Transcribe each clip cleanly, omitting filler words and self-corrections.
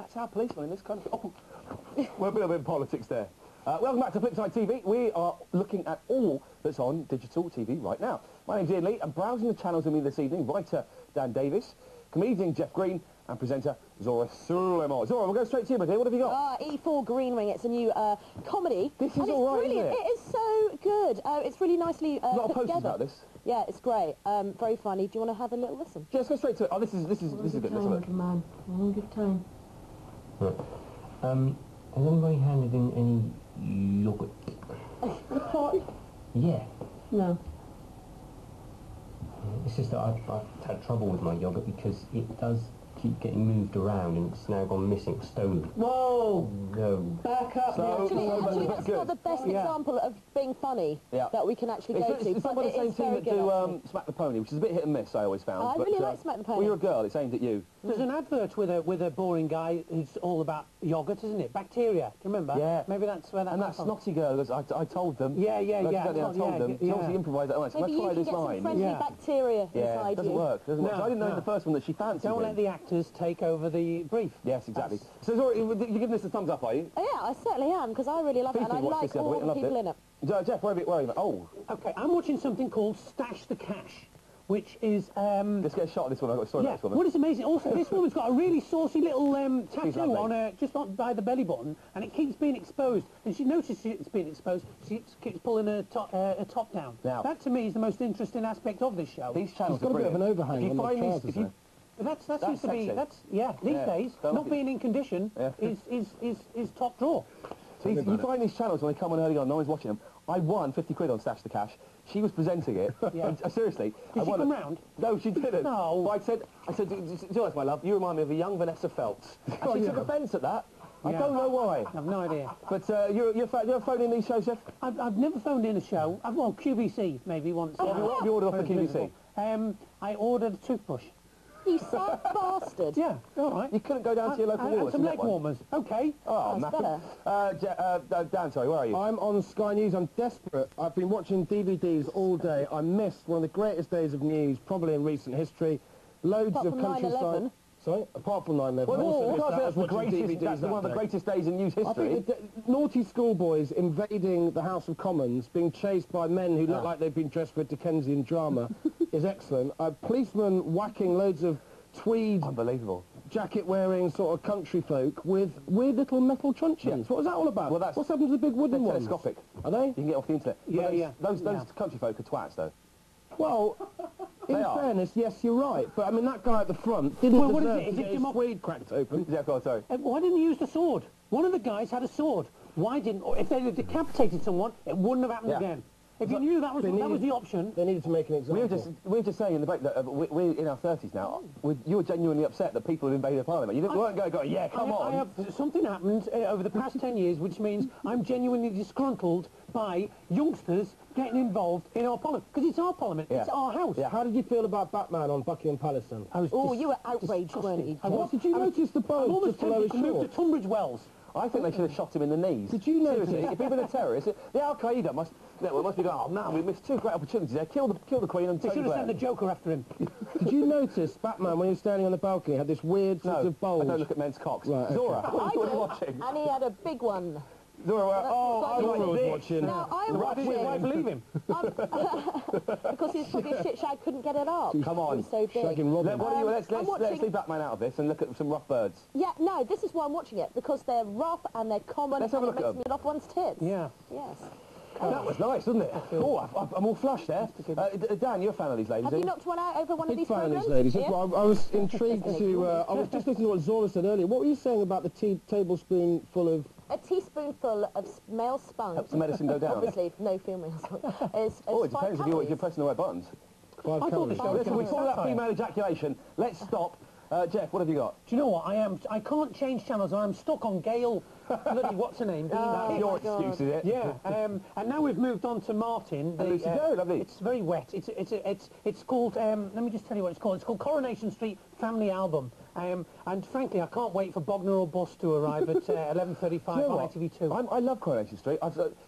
That's our policeman in this country. Oh, we're a bit of politics there. Welcome back to Flipside TV. We are looking at all that's on digital TV right now. My name's Iain Lee, and browsing the channels with me this evening, writer Dan Davis, comedian Jeff Green, and presenter Zora Suleiman. Zora, we'll go straight to you, my dear. What have you got? E4 Green Ring. It's a new comedy. This is all right, isn't it? It is so good. It's really nicely a lot of put posters together. about this. Yeah, it's great. Very funny. Do you want to have a little listen? Yeah, let's go straight to it. Oh, this is good. Let's have a look. Man, one good time. Right. Has anybody handed in any yogurt? Yeah. No. It's just that I've had trouble with my yogurt because it does keep getting moved around and it's now gone missing, stolen. Whoa! No. Back up. Actually, that's not the best example of being funny that we can actually go to. It's not by the same team that do Smack the Pony, which is a bit hit and miss, I always found. I really like Smack the Pony. Well, you're a girl, it's aimed at you. There's an advert with a boring guy who's all about yoghurt, isn't it? Bacteria, do you remember? Yeah. Maybe that's where that And that snotty girl, I told them. Yeah. I told them. She obviously improvised that. Maybe you can get some friendly bacteria inside you. It doesn't work, doesn't it? I didn't know in the first one that she fancied Don't let the actors take over the brief. Yes, exactly. So, Zora, you're giving this a thumbs up, are you? Yeah, I certainly am, because I really love it, and I like all the people in it. Jeff, where are you? Oh. Okay, I'm watching something called Stash the Cash, which is... Let's get a shot of this one. I've got a story about this woman. What is amazing, also, this woman's got a really saucy little tattoo on her, just by the belly button, and it keeps being exposed. And she notices it's being exposed, she keeps pulling her top down. Now, that, to me, is the most interesting aspect of this show. These channels got a bit of an overhang on the trousers, That seems to be, these days, not being in condition is top draw. So you find these channels when they come on early on, no one's watching them. I won 50 quid on Stash the Cash. She was presenting it. Seriously. Did she come round? No, she didn't. No. But I said, Joyce, my love, you remind me of a young Vanessa Feltz. And she took offence at that. I don't know why. I have no idea. But you're phoning in these shows, Jeff? I've never phoned in a show. Well, QVC maybe once. What have you ordered off the QVC? I ordered a toothbrush. You sad bastard. Yeah, all right. You couldn't go down to your local Woolworths some leg warmers. Okay. Oh, that's better. Dan, sorry, where are you? I'm on Sky News. I'm desperate. I've been watching DVDs all day. I missed one of the greatest days of news, probably in recent history. Loads Apart of from countryside. 9/11. Sorry? Apart from 9/11. Well, that's one of the greatest days in news history. I think naughty schoolboys invading the House of Commons, being chased by men who look like they've been dressed for Dickensian drama, is excellent. Policemen whacking loads of tweed, unbelievable, jacket-wearing sort of country folk with weird little metal truncheons. What was that all about? Well, what's happened to the big wooden ones? Telescopic. Are they? You can get off the internet. Those country folk are twats, though. Well, in fairness, yes, you're right. But I mean, that guy at the front didn't deserve to get his tweed cracked open. Yeah, go on, sorry. Why didn't you use the sword? One of the guys had a sword. Why didn't? If they had decapitated someone, it wouldn't have happened again. If you knew that was the option... They needed to make an example. We were just saying in the break that we're in our 30s now. You were genuinely upset that people had invaded Parliament. You weren't going, yeah, come on. Something happened over the past 10 years, which means I'm genuinely disgruntled by youngsters getting involved in our Parliament. Because it's our Parliament, it's our house. Yeah. How did you feel about Batman on Buckingham Palace then? You were outraged, weren't you? Did you notice the bulge just below his moved to Tunbridge Wells. I think they should have shot him in the knees. Did you notice? Seriously, if he'd been a terrorist, the Al-Qaeda must be going, oh man, we missed two great opportunities there. Kill the Queen and They should have sent the Joker after him. Did you notice Batman, when he was standing on the balcony, had this weird sort of bulge? I don't look at men's cocks. Right, Zora, what are you I watching? And he had a big one. Zora, Zora was watching. Now, I'm watching... Why believe him? Because he's probably a shit shag, couldn't get it up. Come on. He's so big. Shagging Robin. Let's leave Batman out of this and look at some rough birds. Yeah, no, this is why I'm watching it, because they're rough and they're common and it makes me get off one's tits. Yeah. Yes. That was nice, wasn't it? Oh, I'm all flushed there. Dan, you're a fan of these ladies, Have you knocked one out over one of these programmes? programmes? Fan of these ladies. I was intrigued to... I was just listening to what Zora said earlier. What were you saying about the tablespoonful of... A teaspoonful of male spunk. Helps the medicine go down. Obviously, no female spunk. It depends if you're pressing the right buttons. 5 calories. Listen, we talk about female ejaculation. Let's stop. Jeff, what have you got? Do you know what? I can't change channels. I'm stuck on Gail. Bloody what's her name? That's your excuse, is it? Yeah. And now we've moved on to Martin. Lucy Joe, lovely. It's very wet. It's called. Let me just tell you what it's called. It's called Coronation Street Family Album. And frankly, I can't wait for Bognor or Bus to arrive at 11:35 on ITV2. I love Coronation Street.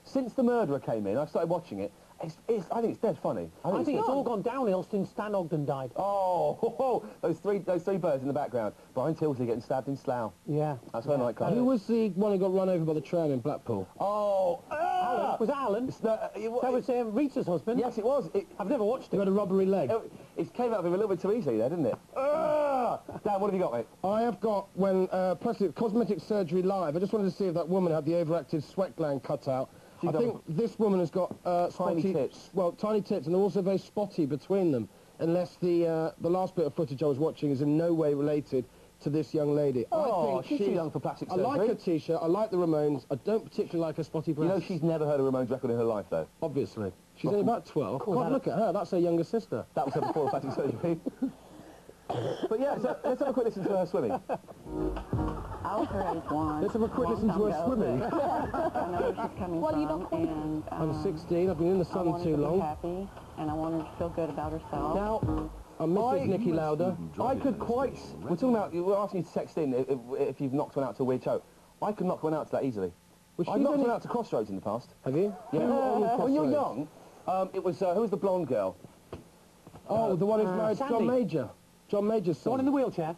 Since The Murderer came in, I started watching it. I think it's dead funny. I think it's all gone downhill since Stan Ogden died. Oh, those three birds in the background. Brian Tilsley getting stabbed in Slough. Yeah. That's her nightclub. Who was the one who got run over by the tram in Blackpool? Oh, Alan. Was that Alan? That was Rita's husband? Yes, it was. I've never watched it. He had a rubbery leg. It came out of him a little bit too easily there, didn't it? Dan, what have you got, mate? I have got, when plastic cosmetic surgery live, I just wanted to see if that woman had the overactive sweat gland cut out. I think this woman has got tiny spotty tits. Well, tiny tits, and they're also very spotty between them. Unless the last bit of footage I was watching is in no way related to this young lady. Oh, I think she's too young for plastic surgery. I like her T-shirt. I like the Ramones. I don't particularly like her spotty breasts. You know she's never heard a Ramones record in her life, though. Obviously. She's only about 12. God, look at her. That's her younger sister. That was her before the plastic surgery. But yeah, so let's have a quick listen to her swimming. I was her age one. Let's have a quick listen to her swimming. I know where she's coming Well, from, you're not quite... and I'm 16. I've been in the I sun wanted too her to be long. happy, and I wanted her to feel good about herself. Now, I'm Mrs. Nicky Lauder. I could quite... We're talking about... We're asking you to text in if you've knocked one out to a weird show. I could knock one out to that easily. I've knocked one out to Crossroads in the past. Have you? Yeah. When you're young, it was... who was the blonde girl? Oh, the one who's married to John Sandy. Major. John Major's son. The one in the wheelchair?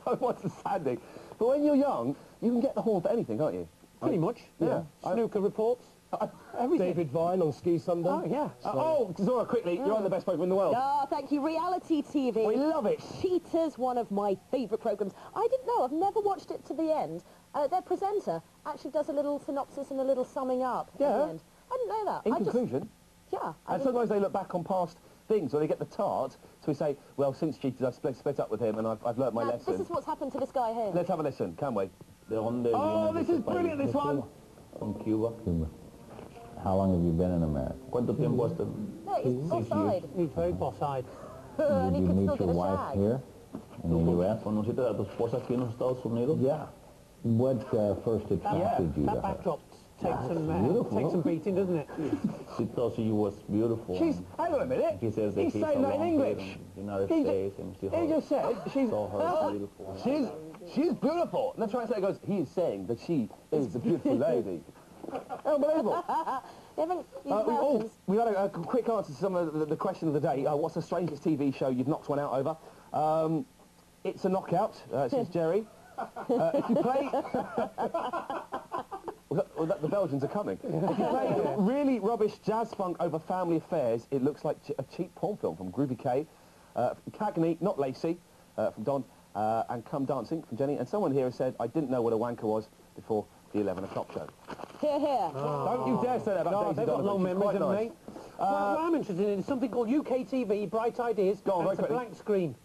I was Sandy. But when you're young, you can get the horn for anything, can't you? Pretty much. Yeah. Snooker reports. Everything. David Vine on Ski Sunday. Oh, yeah. Zora, quickly, you're on the best program in the world. Ah, thank you. Reality TV. We love it. Cheaters, one of my favourite programmes. I didn't know. I've never watched it to the end. Their presenter actually does a little synopsis and a little summing up at the end. I didn't know that. In conclusion. Yeah. And sometimes they look back on past things, or they get the tart to say, well, since Cheaters, I've split up with him and I've learnt my Now, lesson. this is what's happened to this guy here. Let's have a listen, can we? Oh, this is brilliant, this one. From Cuba. How long have you been in America? ¿Cuánto tiempo has estado? No, he's offside. He's very boss-eyed. And Did he you can meet still your get a wife shag. here in the U.S.? ¿Conociste a tu esposa aquí en los Estados Unidos? Yeah. What first attracted you to That her? backdrop takes some beating, doesn't it? She thought she was beautiful. Hang on a minute. He says that He's he's saying that in around here English. in the United He States, and she He just said she's... saw her beautiful. She's beautiful. And the translator goes, he is saying that she is a beautiful lady. Unbelievable. We had a quick answer to some of the question of the day. What's the strangest TV show you've knocked one out over? It's a knockout, says Jerry. If you play... the Belgians are coming. If you play really rubbish jazz funk over family affairs, it looks like a cheap porn film from Groovy K. Cagney, not Lacey, from Don, and Come Dancing from Jenny. And someone here has said, I didn't know what a wanker was before the 11 o'clock show. Here, here. Don't you dare say that about Daisy They've got Donovan. long She's memories, quite haven't nice. they? What I'm interested in is something called UK TV, Bright Ideas. Go on, and very it's a quickly. blank screen.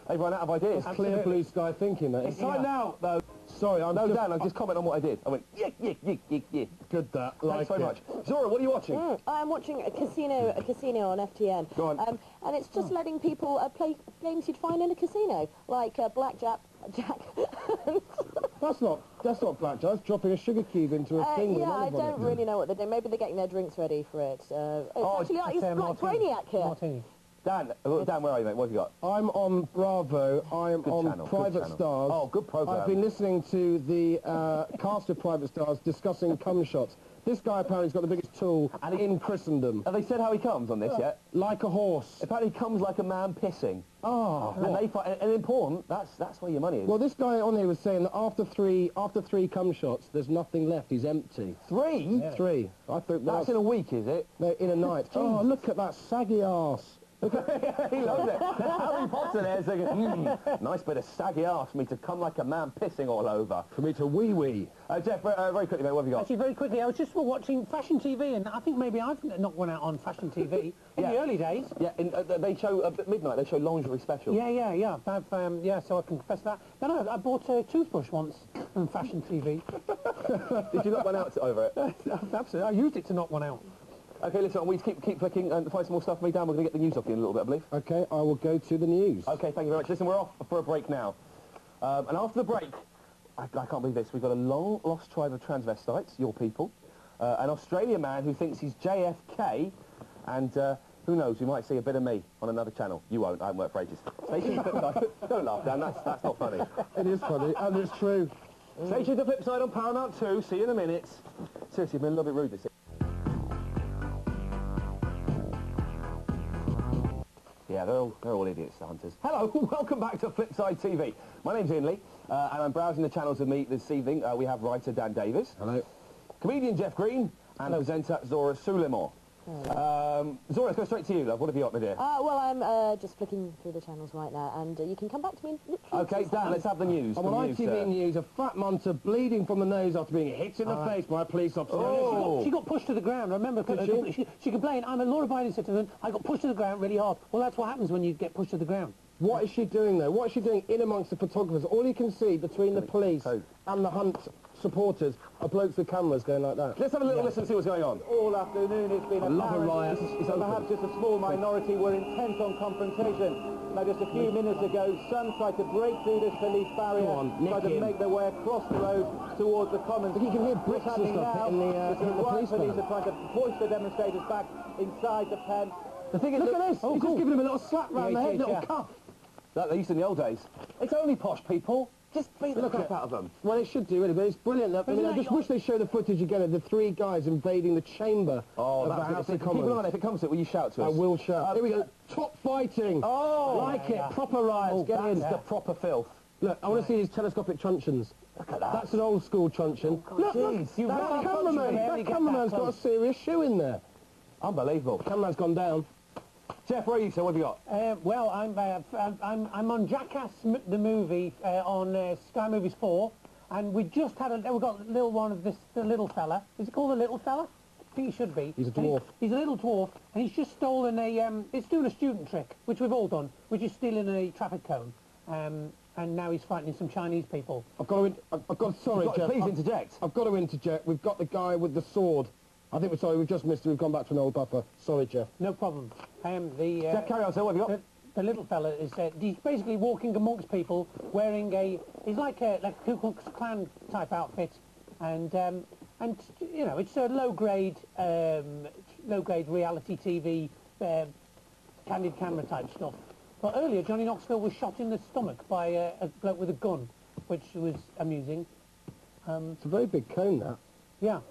They've run out of ideas. Clear blue sky thinking, that. It's time now, though. Sorry, I'm No, just... Dan, I'll just comment on what I did. I went, yeah. Good, that. Thanks very much. Zora, what are you watching? I'm watching a casino on FTN. Go on. And it's just letting people play games you'd find in a casino, like blackjack. That's not blackjack. That's dropping a sugar cube into a thing with Yeah, an I olive on don't it. really know what they're doing. Maybe they're getting their drinks ready for it. It's like Martini. Brainiac here. Martini. Dan, where are you, mate? What have you got? I'm on Bravo. I'm Good on channel, good Private channel. Stars. Oh, good programme. I've been listening to the cast of Private Stars discussing cum shots. This guy apparently's got the biggest tool in Christendom. Have they said how he comes on this yet? Like a horse. Apparently he comes like a man pissing. Oh. And they find, and in porn, that's where your money is. Well, this guy on here was saying that after three cum shots, there's nothing left. He's empty. 3? Yeah. 3. I think That's in a week, is it? No, in a night. Oh, look at that saggy arse. He loves it. Harry Potter there saying, nice bit of saggy arse for me to come like a man pissing all over. For me to wee-wee. Jeff, very quickly, mate, what have you got? Actually, very quickly, I was just watching Fashion TV, and I think maybe I've knocked one out on Fashion TV in the early days. Yeah, they show, at midnight, they show lingerie special. Yeah. So I can confess that. Then I bought a toothbrush once on Fashion TV. Did you knock one out over it? Absolutely. I used it to knock one out. Okay, listen, we keep flicking and find some more stuff for me, Dan. We're going to get the news off you in a little bit, I believe. Okay, I will go to the news. Okay, thank you very much. Listen, we're off for a break now. And after the break, I can't believe this, we've got a long-lost tribe of transvestites, your people, an Australian man who thinks he's JFK, and who knows, we might see a bit of me on another channel. You won't, I haven't worked for ages. Stay tuned to Flipside. Don't laugh, Dan, that's not funny. It is funny, and it's true. Stay tuned to Flipside on Paramount 2. See you in a minute. Seriously, I've been a little bit rude this year. Yeah, they're all idiots, the hunters. Hello, welcome back to Flipside TV. My name's Iain Lee, and I'm browsing the channels with me this evening. We have writer Dan Davis. Hello. Comedian Jeff Green, and presenter Zora Suleiman. Zora, let's go straight to you, love. What have you got, my dear? Well, I'm just flicking through the channels right now, and you can come back to me in literally Okay, Dan, let's have the news. On ITV News, a fat munter bleeding from the nose after being hit in the face by a police officer. Oh. She got pushed to the ground. I remember she complained, I'm a law-abiding citizen, I got pushed to the ground really hard. Well, that's what happens when you get pushed to the ground. What is she doing, though? What is she doing in amongst the photographers? All you can see between the police and the Hunt supporters are blokes with cameras going like that. Let's have a little listen and see what's going on. All afternoon it's been apparent riot. that perhaps just a small minority were intent on confrontation. Now just a few minutes ago, some tried to break through this police barrier, tried to make their way across the road towards the Commons. But you can hear bricks and stuff hitting the police police are trying to push the demonstrators back inside the pen. The thing is, look at this! He's just giving him a little slap round the head, little cuff. That they used in the old days. It's only posh people. Just beat the crap out of them. Well, they should do, really, but it's brilliant. I mean, I just wish they showed the footage again of the three guys invading the chamber of the House of Commons. Keep an eye on it. If it comes to it, will you shout to us? I will shout. Here we go. Top fighting. Oh! Like it. Proper riots. Get in. That's the proper filth. Look, I want to see these telescopic truncheons. Look at that. That's an old school truncheon. Look, that cameraman's got a serious shoe in there. Unbelievable. Cameraman's gone down. Jeff, where are you, sir? What have you got? Well, I'm on Jackass the movie on Sky Movies 4, and we just had we've got a little one of this, the little fella. Is it called a little fella? I think he should be. He's a dwarf. He's a little dwarf, and he's just stolen a. It's doing a student trick, which we've all done, which is stealing a traffic cone. And now he's frightening some Chinese people. Sorry, Jeff. Please interject. I've got to interject. We've got the guy with the sword. I think we've just missed it. We've gone back to an old buffer. Sorry, Jeff. No problem. Jeff, carry on, sir. What have you got? The little fella is he's basically walking amongst people wearing he's like a Ku Klux Klan type outfit, and you know, it's a low grade reality TV candid camera type stuff. But earlier Johnny Knoxville was shot in the stomach by a bloke with a gun, which was amusing. It's a very big cone, that. Yeah.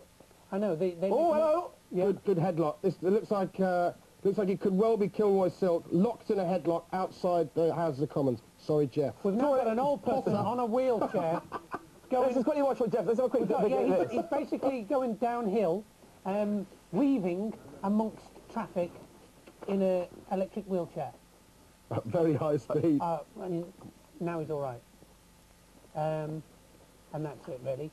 I know. Oh, hello! Yeah. Good headlock. This looks like it could well be Kilroy Silk, locked in a headlock outside the House of Commons. Sorry, Jeff. We've now got an old person on a wheelchair. Let's just quickly watch what Jeff. Let's have a quick look at this. He's basically going downhill, weaving amongst traffic in an electric wheelchair. At very high speed. Now he's all right. And that's it, really.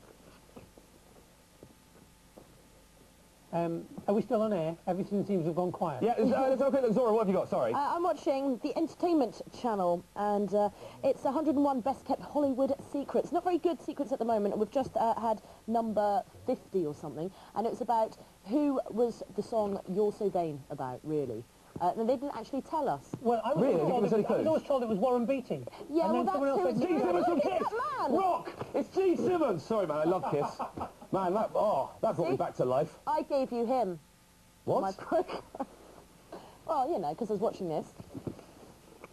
Are we still on air? Everything seems to have gone quiet. Yeah, let's have a quick look. Zora, what have you got? Sorry. I'm watching the Entertainment Channel, and it's 101 Best Kept Hollywood Secrets. Not very good secrets at the moment. We've just had number 50 or something, and it's about who was the song You're So Vain about, really. And they didn't actually tell us. Well, I was always told it was Warren Beatty. Yeah, and well, that's who it's... Gene Simmons from Kiss! Man. Rock! It's Gene Simmons! Sorry, man, I love Kiss. Man, that brought me back to life. I gave you him. What? My program. Well, you know, because I was watching this.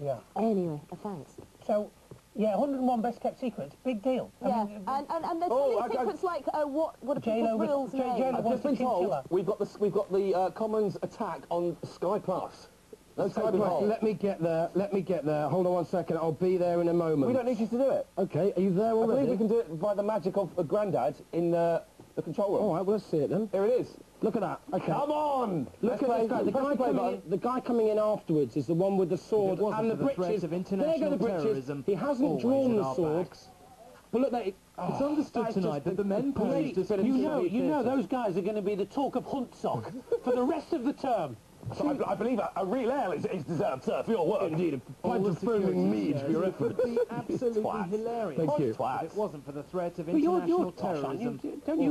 Yeah. Anyway, thanks. So, yeah, 101 Best Kept Secrets, big deal. Yeah, and there's silly secrets like, what are people's real names? I've just been told we've got the Commons attack on Sky Plus. No Sky Plus. Let me get there. Hold on one second. I'll be there in a moment. We don't need you to do it. Okay, are you there already? I believe we can do it by the magic of Grandad in the control room. All right, well, let's see it then. Here it is. Look at that. Okay. Come on! Look at this guy. The guy coming in afterwards is the one with the sword and the breeches. There go the breeches. He hasn't drawn the sword. But look, it's understood tonight that the men posed as you know those guys are going to be the talk of Huntsock for the rest of the term. So I believe a real ale is deserved, sir, for your work. Indeed, a pint of foaming mead for your effort. It would be absolutely hilarious. Thank you. If it wasn't for the threat of international terrorism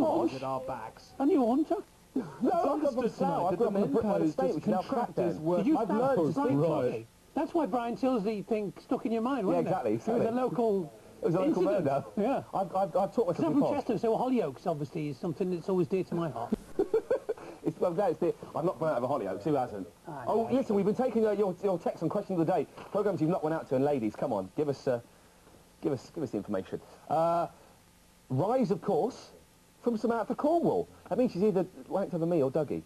always at our backs. Are you a hunter? No, I'm from Slough. I've grown up in the British state, which is now Crackdown. Did you I've learned to speak right. That's why Brian Tilsley thing stuck in your mind, wasn't exactly. It was a local... It was a local murder. Yeah. I've taught myself I'm from Chester, so Hollyoaks, obviously, is something that's always dear to my heart. I'm not gone out of a Hollyoaks, who hasn't? Listen, we've been taking your text on Question of the Day, programmes you've not went out to, and ladies, come on, give us the information. Rise, of course, from Samantha Cornwall. That means she's either ranked over me or Dougie.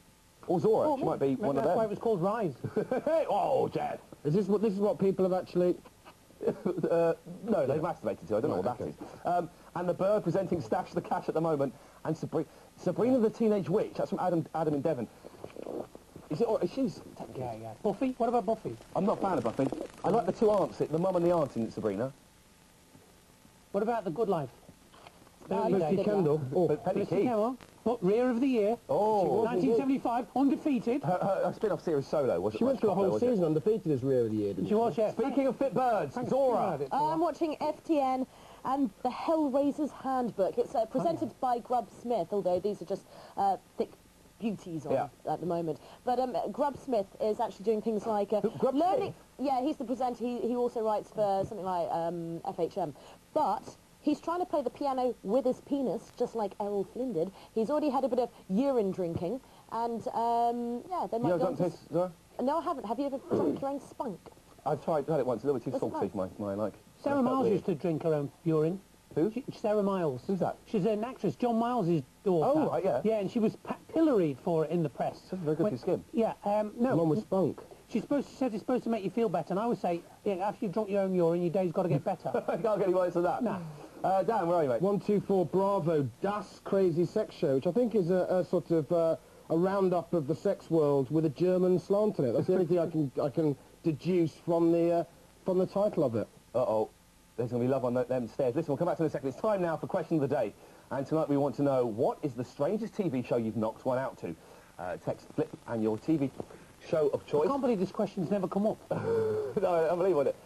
Or Zora, she might be one of them. That's why it was called Rise. Oh, Jeff. Is this what people have actually... No, they've masturbated to. I don't know what that is. And the bird presenting Stash the Cash at the moment, and Sabrina the Teenage Witch. That's from Adam in Devon. Is it? Or she's. Yeah. Buffy. What about Buffy? I'm not a fan of Buffy. I like the two aunts, the mum and the aunt in Sabrina. What about The Good Life? Felicity Kendall. Felicity Kendall. Rear of the Year. Oh. 1975, undefeated. Her spin-off series Solo, was it? She went through a whole season undefeated as Rear of the Year, didn't she? She was, yeah. Speaking of fit birds, Zora. I'm watching FTN and the Hellraiser's Handbook. It's presented by Grub Smith, although these are just thick beauties on at the moment. But Grub Smith is actually doing things like learning. Yeah, he's the presenter. He also writes for something like FHM. But he's trying to play the piano with his penis, just like Errol Flynn did. He's already had a bit of urine drinking, and yeah, they might. You haven't taste, Zora? No, I haven't. Have you ever drunk your own spunk? I've had it once. A little bit too salty for my like. Sarah Miles used to drink her own urine. Who? Sarah Miles. Who's that? She's an actress, John Miles' daughter. Oh, right, yeah. Yeah, and she was pilloried for it in the press. That's very good for your skin. Yeah, no. One with spunk. She said it's supposed to make you feel better, and I would say, yeah, after you've drunk your own urine, your day's got to get better. I can't get any worse than that. No. Dan, where are you, mate? 124 Bravo, Das Crazy Sex Show, which I think is a sort of a roundup of the sex world with a German slant in it. That's the only thing I can deduce from the title of it. Uh-oh. There's going to be love on them stairs. Listen, we'll come back to it in a second. It's time now for Question of the Day. And tonight we want to know, what is the strangest TV show you've knocked one out to? Text Flip and your TV show of choice. I can't believe this question's never come up. No, unbelievable, isn't it?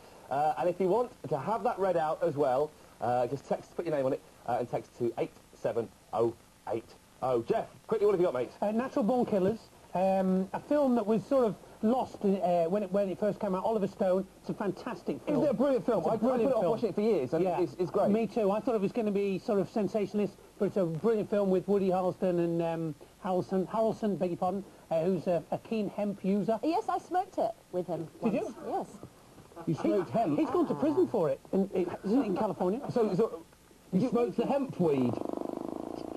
And if you want to have that read out as well, just put your name on it, and text to 87080. Jeff, quickly, what have you got, mate? Natural Born Killers, a film that was sort of lost when it first came out. Oliver Stone. It's a fantastic film. Isn't it a brilliant film? It's a brilliant I've put it off film. watching it for years, and it's great. Me too. I thought it was going to be sort of sensationalist, but it's a brilliant film with Woody Harrelson and Harrelson, beg your pardon, who's a keen hemp user. Yes, I smoked it with him once. Did you? Yes. You smoked hemp? He's gone to prison for it. Isn't it in California? So you smoked the hemp weed?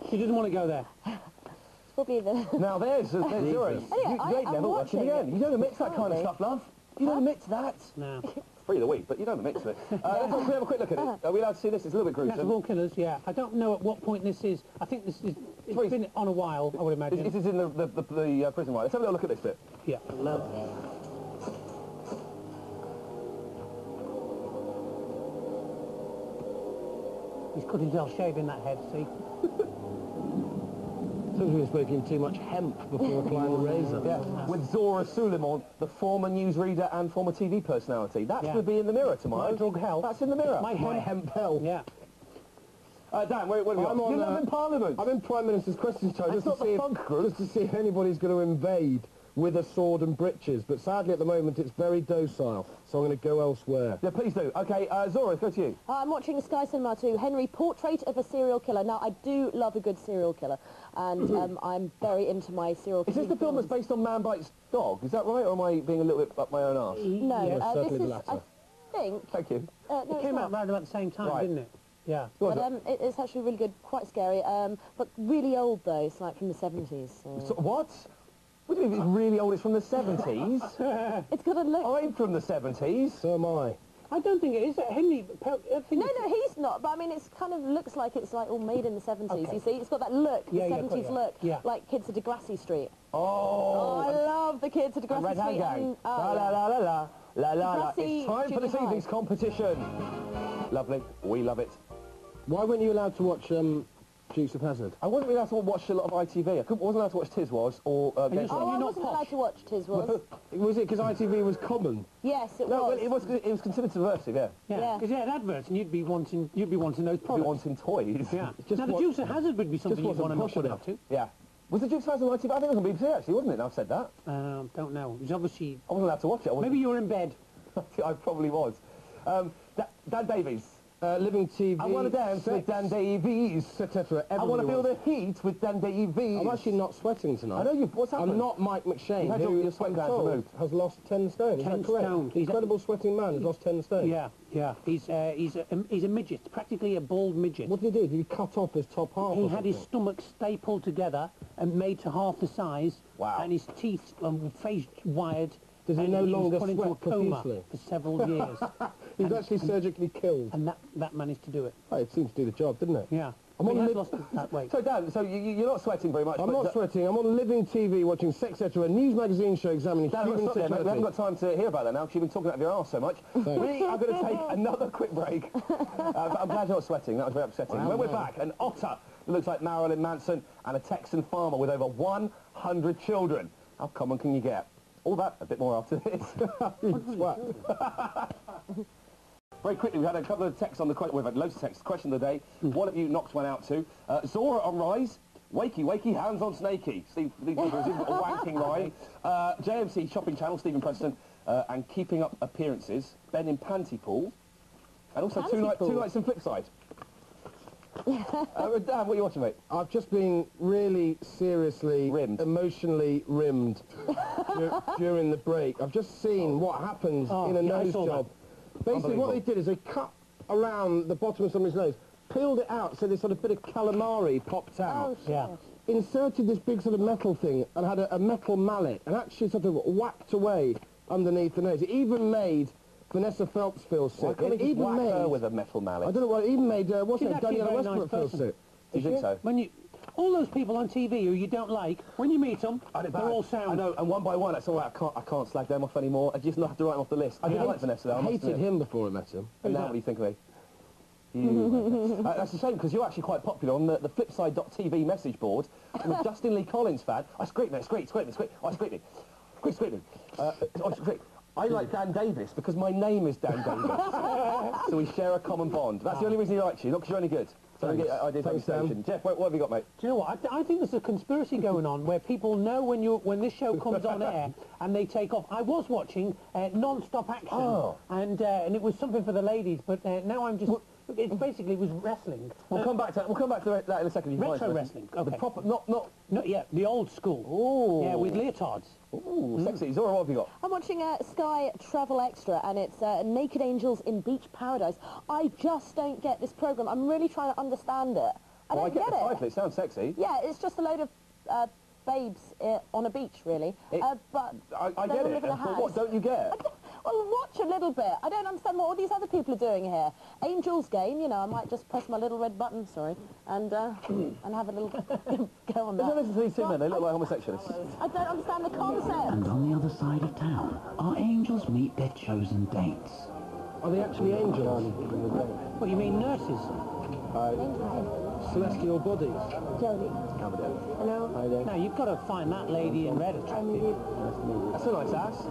She doesn't want to go there. Probably the... Now there's Zora. Anyway, You ain't never watching it again. You don't admit to that kind of stuff, love. You don't admit to that. No. Free the week, but you don't admit to it. Let's have a quick look at it. Are we allowed to see this? It's a little bit gruesome. Natural Born Killers, yeah. I don't know at what point this is. I think it's been on a while, I would imagine. This is in the prison, right? Let's have a little look at this bit. Yeah. He's cut himself shaving that head, see? Seems to be smoking too much hemp before applying the razor. Yeah, with Zora Suleiman, the former newsreader and former TV personality. That's going to be in the Mirror tomorrow. My drug hell. That's in the Mirror. My hemp hell. Yeah. Dan, where have you got? You live in Parliament. I'm in Prime Minister's Questions Time just to see if anybody's going to invade with a sword and breeches, but sadly at the moment it's very docile, so I'm going to go elsewhere. Yeah, please do. Okay, Zora, let's go to you. I'm watching Sky Cinema 2, Henry, Portrait of a Serial Killer. Now, I do love a good serial killer, and I'm very into my serial killer. Is this the film that's based on Man Bites Dog? Is that right, or am I being a little bit up my own arse? No, yes, this is, the latter. I think... Thank you. No, It came out right about the same time, didn't it? Yeah. But it's actually really good, quite scary, but really old, though. It's like from the 70s. So, what? What do you mean it's really old? It's from the 70s? It's got a look... I'm from the 70s. So am I. I don't think it is. Henry... No, he's not, but I mean, it's kind of looks like it's like all made in the 70s, you see? It's got that look, the 70s look, like Kids at Degrassi Street. Oh! I love the Kids at Degrassi Street. Gang. La la la la la la la la. It's time for this evening's competition. Lovely. We love it. Why weren't you allowed to watch Dukes of Hazzard? I wasn't allowed to watch a lot of ITV. I wasn't allowed to watch Tiz Was or... I wasn't allowed to watch Tiz Was. Was it because ITV was common? Yes, it was. No, it was considered subversive, yeah. Yeah, because it had adverts, and you'd be wanting those products. You'd be wanting toys. Yeah. Now, the Dukes of Hazzard would be something you'd want to knock out to. Yeah. Was the Dukes of Hazzard on ITV? I think it was on BBC, actually, wasn't it? Now I've said that. Don't know. It was obviously... I wasn't allowed to watch it. Maybe you were in bed. I probably was. Dan Davies. Living TV. I want to dance with Dan Davies. Etc. I want to feel the heat with Dan Davies. I'm actually not sweating tonight. I know you've... What's happened? I'm not Mike McShane, who your sweat glands removed. Has lost 10 stone. Is that correct? Stone. He's incredible sweating man has lost 10 stone. Yeah, yeah. He's a midget, practically a bald midget. What did he do? Did he cut off his top half? He had his stomach stapled together and made to half the size. Wow. And his teeth, face wired. Does he and no was longer put into a sweat coma profusely? for several years. He was actually surgically killed. And that managed to do it. Oh, it seems to do the job, didn't it? Yeah. I'm He on has li- lost that weight. So, Dan, so you're not sweating very much. I'm but not sweating. I'm on living TV watching Sex Etc., a news magazine show examining Dan, human stop there, mate. We haven't got sexuality. time to hear about that now because you've been talking out of your arse so much. We are going to take another quick break. But I'm glad you're not sweating. That was very upsetting. When we're back, an otter that looks like Marilyn Manson and a Texan farmer with over 100 children. How common can you get? All that, a bit more after this. Very quickly, we had a couple of texts on the question. We've had loads of texts. Question of the day. One of you knocked one out too. Zora on Rise. Wakey, wakey, hands on snakey. Steve, these are a wanking rhyme. JMC Shopping Channel, Stephen Preston. And Keeping Up Appearances. Ben in Pantypool. And also two nights in Flipside. Dan, what are you watching, mate? I've just been really seriously, emotionally rimmed during the break. I've just seen what happens in a nose job. Basically, what they did is they cut around the bottom of somebody's nose, peeled it out so this sort of bit of calamari popped out. Inserted this big sort of metal thing and had a metal mallet and actually sort of whacked away underneath the nose. It even made Vanessa Phelps feel sick. Why can't it he even whack made her with a metal mallet? I don't know what. It even made what's She's her name? actually a Daniela very Westbrook nice feel sick. Do you think so? When you, all those people on TV who you don't like, when you meet them, they're all sound. I know, and one by one, that's all right. I can't slag them off anymore. I just have to write them off the list. I didn't like Vanessa, though. I hated him before I met him. And now what do you think of me? You, that's a shame, because you're actually quite popular on the Flipside.tv message board. I'm a Justin Lee Collins fan. I scrape me, scrape me. Oh, scrape me. Quick, scrape me. I like Dan Davis because my name is Dan Davis. So we share a common bond. That's the only reason he likes you, not because you're any good. So I get ideas like station. Jeff, what have you got, mate? Do you know what? I think there's a conspiracy going on where people know when this show comes on air and they take off. I was watching non-stop action, and it was something for the ladies, but now I'm just... It basically was wrestling. We'll come back to that in a second. Retro wrestling. Okay. The proper, not yeah, the old school. Oh. Yeah, with leotards. Ooh, sexy. Zora, what have you got? I'm watching Sky Travel Extra, and it's Naked Angels in Beach Paradise. I just don't get this program. I'm really trying to understand it. I don't get the it. title. It sounds sexy. Yeah, it's just a load of babes on a beach, really. But I get it. But what don't you get? Well, watch a little bit. I don't understand what all these other people are doing here. Angel's Game, you know, I might just press my little red button, and have a little go on that. Don't listen to these two men, they look like homosexuals. I don't understand the concept. And on the other side of town, our angels meet their chosen dates. Are they actually angels? What, you mean nurses? Celestial bodies. Jodie. Hello? Hi there. Now, you've got to find that lady in red attractive. That's a nice ass.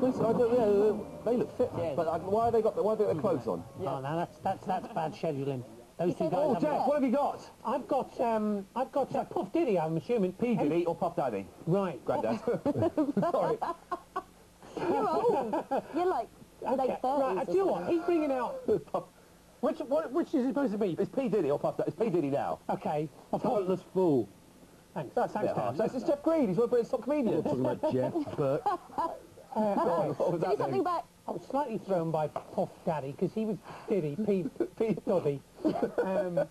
They look fit, but why have they got their clothes on? Oh, now that's bad scheduling. Those two guys. Oh, Jeff, what have you got? I've got Puff Diddy, I'm assuming. P Diddy or Puff Daddy? Right. Granddad. Sorry. You're old. You're like late 30s. Right, do you know what? He's bringing out... Which is it supposed to be? It's P Diddy or Puff Daddy. It's P Diddy now. Okay. Heartless fool. Thanks. Thanks, Dan. It's Jeff Green. He's one of Britain's top comedians. Talking about Jeff Burke. What was that something back. I was slightly thrown by Puff Daddy because he was Diddy, P Doddy. And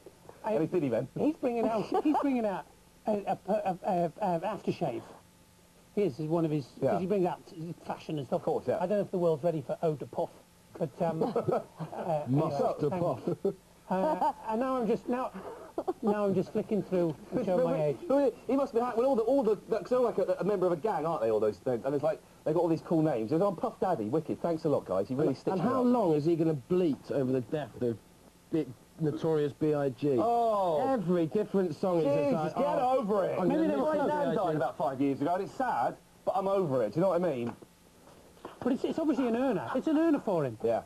he's Diddy then. He's bringing out a aftershave. His is one of his, because he brings out fashion and stuff. Of course, yeah. I don't know if the world's ready for Eau de Puff, but Must Puff. and now I'm just flicking through to show my age. He must be like, well, all the because they're like a member of a gang, aren't they? All those things, and it's like they've got all these cool names. They're on Puff Daddy, wicked. Thanks a lot, guys. You really stitched And how long is he going to bleat over the death of big Notorious B.I.G.? Oh, every different song is just Jesus, like, get over it. Maybe My nan died about 5 years ago, and it's sad, but I'm over it. Do you know what I mean? But it's obviously an earner. It's an earner for him. Yeah.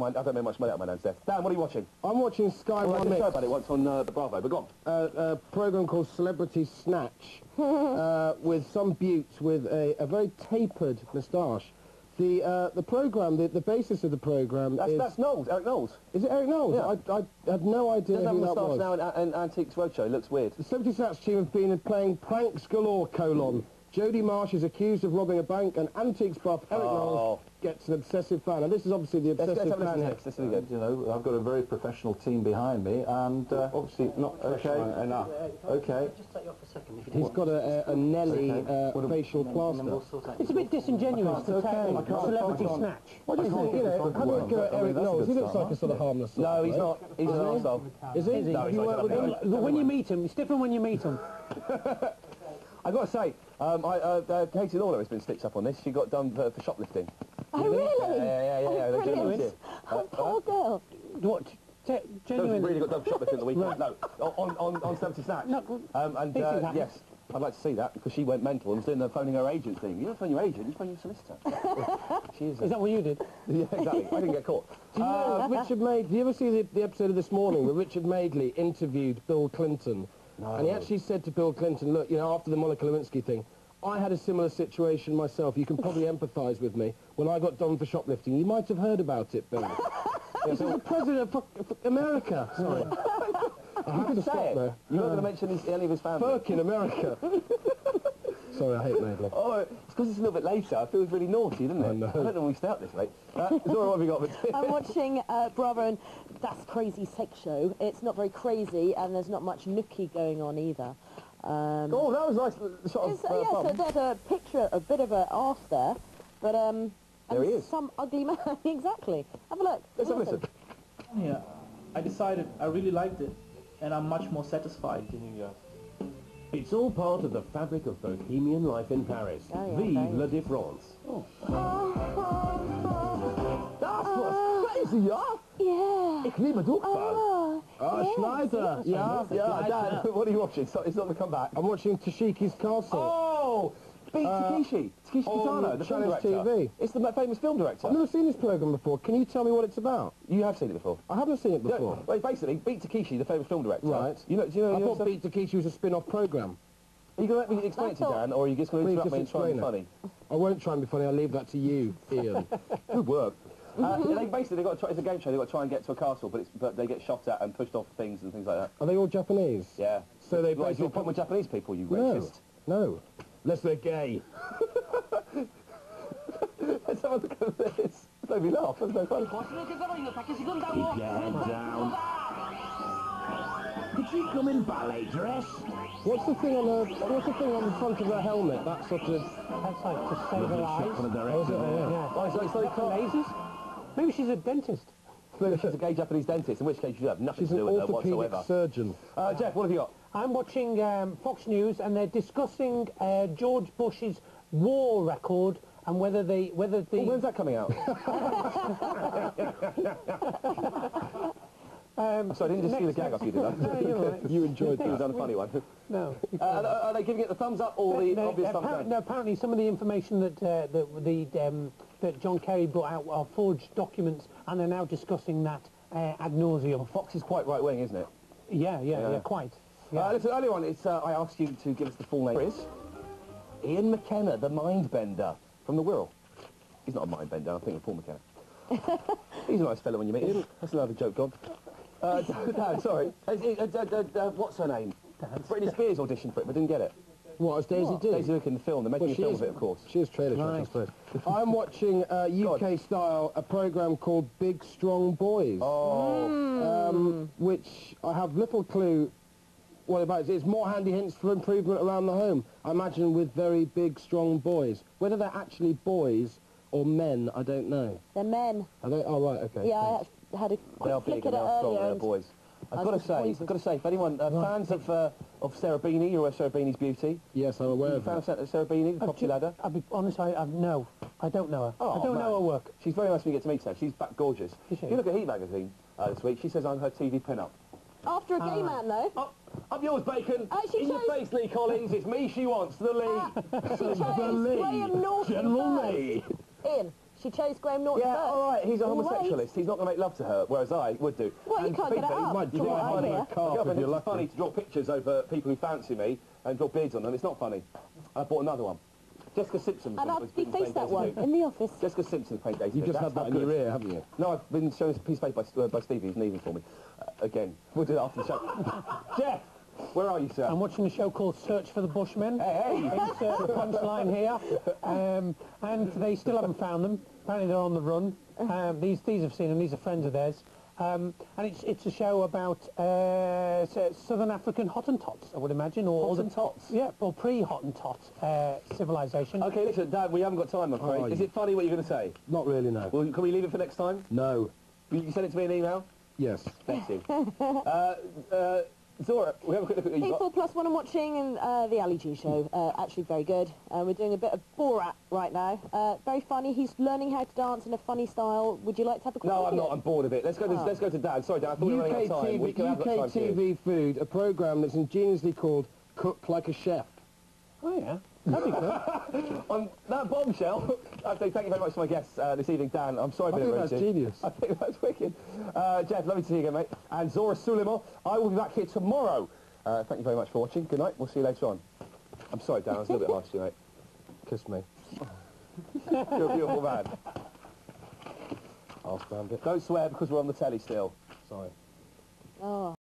I don't make much money out of my nan's death. Dan, what are you watching? I'm watching Sky I One did a Mix. show about it once on the Bravo, but go on. A programme called Celebrity Snatch with some butte with a very tapered moustache. The programme, the basis of the programme is... That's Knowles, Eric Knowles. Is it Eric Knowles? Yeah. I had no idea who that was. Doesn't have a moustache now in Antiques Roadshow. It looks weird. The Celebrity Snatch team have been playing pranks galore, Jodie Marsh is accused of robbing a bank, and Antiques buff Eric Knowles gets an obsessive fan. And this is obviously the obsessive fan here. Let's see again. You know, I've got a very professional team behind me, and obviously not professional enough. Okay. Just take you off a second. If you He's got a Nelly facial plaster. It's a bit disingenuous to tackle celebrity snatch. What do you think? You know, how do you go at Eric Knowles? He looks like a sort of harmless sort. No, he's not. He's an arsehole. Is he? No, he's not. When you meet him, it's different when you meet him. I've got to say, Katie Lawler has been stitched up on this. She got done for shoplifting. Oh, really? Yeah. Oh, brilliant. Oh, poor girl. What? Genuinely? Really got done for shoplifting the weekend. No, on Celebrity Snatch. No, Yes, I'd like to see that because she went mental and was doing the phoning her agent thing. You don't phone your agent, you phone your solicitor. She is. Is that what you did? Yeah, exactly. I didn't get caught. Do you know Richard Madeley? Do you ever see the episode of This Morning where Richard Madeley interviewed Bill Clinton? No. And he actually said to Bill Clinton, look, you know, after the Monica Lewinsky thing, I had a similar situation myself. You can probably empathise with me. When I got done for shoplifting, you might have heard about it, Bill. This is the president of America. Sorry. I have to stop there. You're not going to mention any of his family. Fuck in America. Sorry, I hate Madeley. Oh, it's because it's a little bit later. I feel it's really naughty, doesn't it? I know. I don't know when we start this late. Zora, what have you got? I'm watching Bravo and That's Crazy Sex Show. It's not very crazy, and there's not much nookie going on either. Oh, that was nice. Sort of, yeah, so there's a picture, a bit of a arse there, but there he is. Some ugly man. Exactly. Have a look. Let's have a listen. Yeah, I decided I really liked it, and I'm much more satisfied. It's all part of the fabric of bohemian life in Paris. Oh, yeah, Vive la différence. That's what's crazy, yeah? Yeah. Ik liebe ook van. Schneider. Yeah. Dad, what are you watching? It's not going to come back. I'm watching Tashiki's Castle. Oh! Beat Takeshi. Takeshi Kitano, the film Channels director. TV. It's the famous film director. I've never seen this programme before. Can you tell me what it's about? You have seen it before. I haven't seen it before. Well, basically, Beat Takeshi, the famous film director. Right. Do you know? I thought Beat Takeshi was a spin-off programme. Are you going to let me explain it to you, Dan, or are you just going to interrupt me and try and be funny? I won't try and be funny. I'll leave that to you, Ian. Good work. They got to try, it's a game show. They've got to try and get to a castle, but they get shot at and pushed off things and things like that. Are they all Japanese? Yeah. So they basically... basically... put with Japanese people, you racist. No. Unless they're gay. Let's have a look at this. It made me laugh. That's no funny. Keep your head down. Did she come in ballet dress? What's the thing on the front of her helmet? That sort of... That's like to save her eyes. For the director. Oh, it's like Lasers? Maybe she's a dentist. Maybe she's a gay Japanese dentist, in which case you have nothing to do with her whatsoever. She's an orthopaedic surgeon. Jeff, what have you got? I'm watching Fox News, and they're discussing George Bush's war record and whether the... when's that coming out? Sorry, I didn't just steal a gag off you, did I? No, you're right. You enjoyed You've that. done a funny one. No. Are they giving it the thumbs up or the obvious thumbs down? No, apparently some of the information that John Kerry brought out are forged documents, and they're now discussing that ad nauseum. Fox is quite right-wing, isn't it? Yeah, quite. Yeah. Listen, earlier on, I asked you to give us the full name. Is Ian McKenna, the mind-bender from The Wirral. He's not a mind-bender, I'm thinking of Paul McKenna. He's a nice fellow when you meet him. That's another joke gone. Dan, sorry. What's her name? Britney Spears auditioned for it, but didn't get it. What, as Daisy Duke? Daisy Duke in the film. They're making a film of it, of course. She is trailer trash, I suppose. I'm watching UK style, a programme called Big Strong Boys. Oh. Which I have little clue what about. It's more handy hints for improvement around the home. I imagine with very big, strong boys. Whether they're actually boys or men, I don't know. They're men. Are they? Oh, right, okay. Yeah, I had a They are quick big look and at they it are strong, earlier. they're boys. I've got to say, if anyone, fans of Sarah Beanie, you're aware of Sarah Beanie's beauty? Yes, I'm aware of Fan that. of Sarah Beanie, the property ladder? I'll be honest, no. I don't know her. Oh, I don't know her work. She's very nice when you get to meet her. She's back gorgeous. Is she? If you look at Heat magazine this week, she says I'm her TV pin-up. After a gay man, though. Up yours, Bacon. She In your chose- face, Lee Collins. It's me she wants, the Lee. She chose Graham Norton General first. Lee. Ian, she chose Graham Norton Yeah, first. all right, he's a Always. homosexualist. He's not going to make love to her, whereas I would do. Well, you And can't to be get it fair, up. You from think what it's I funny? hear. Yeah, but it's funny to draw pictures over people who fancy me and draw beards on them. It's not funny. I bought another one. Jessica Simpson. And I've defaced that one in the office. Jessica Simpson paint Daisy. You just That's had that how in your good. ear, haven't you? No, I've been shown a piece of paper by Stevie, who's leaving for me. Again, we'll do that after the show. Jeff, where are you, sir? I'm watching a show called Search for the Bushmen. Hey! Insert the punchline here. And they still haven't found them. Apparently they're on the run. These have seen them. These are friends of theirs. And it's a show about Southern African Hottentots, I would imagine, or Hottentots? Yeah, or pre-Hottentot civilization. Okay, listen, Dad, we haven't got time, I'm afraid. Is it funny what you're going to say? Not really, no. Well, can we leave it for next time? No. Will you send it to me in an email? Yes. Bless you. Zora, we have a quick look at what you've got. P4+1 I'm watching, and the Ali G show. Actually very good. We're doing a bit of Borat right now. Very funny. He's learning how to dance in a funny style. Would you like to have a quick No, look I'm at not. it? I'm bored of it. Let's go to Dad. Sorry, Dad, I thought we were running out of time. UK TV Food, a programme that's ingeniously called Cook Like a Chef. Oh, yeah. That'd be good. On that bombshell, I'd say thank you very much to my guests this evening, Dan. I'm sorry for I think that's genius. I think that's wicked. Jeff, lovely to see you again, mate. And Zora Sulimo, I will be back here tomorrow. Thank you very much for watching. Good night. We'll see you later on. I'm sorry, Dan. I was a little bit harsh to you, mate. Kiss me. You're a beautiful man. I'll stand it. Don't swear because we're on the telly still. Sorry. Oh.